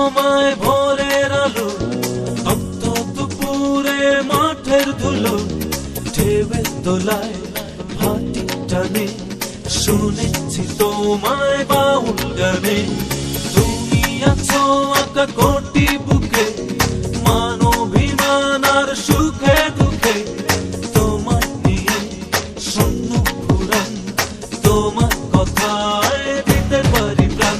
তোমায় ভোরের আলো, তপ্ত দুপুরে মাঠের ধুলো, ঢেউয়ের দোলায় ভাটি টানে, শুনেছি তোমায় বাউল গানে। তুমি আছো আঁকা কোটি বুকে, মানবিমান আর সুখে দুঃখে, তোমায় নিয়ে স্বপ্ন পুরাণ, তোমার কথায় দিতে পারি প্রাণ।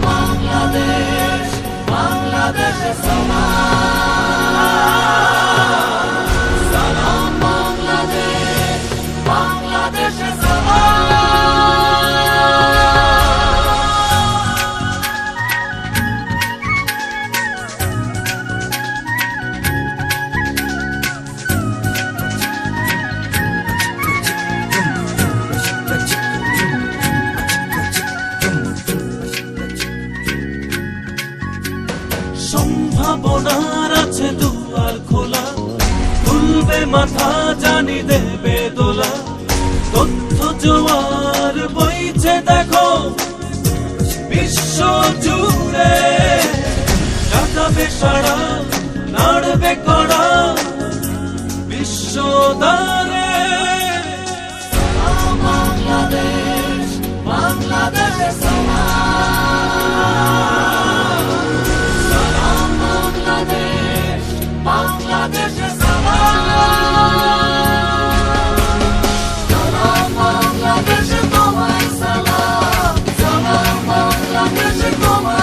বাংলাদেশ, বাংলাদেশের সালাম, বাংলাদেশ, বাংলাদেশের সম্ভাবনার আছে দুয়ার খোলা, তুলবে মাথা জানি দেবে দোলা। তথ্য জোয়ার বইছে দেখো বিশ্ব জুড়ে, কাটাবে সারা নাড়বে কড়া বিশ্ব দ্বারে। বাংলাদেশ, বাংলাদেশের বাংলাদেশের সালাম, বাংলাদেশে তোমায় সালাম, সালাম বাংলাদেশে তোমায়।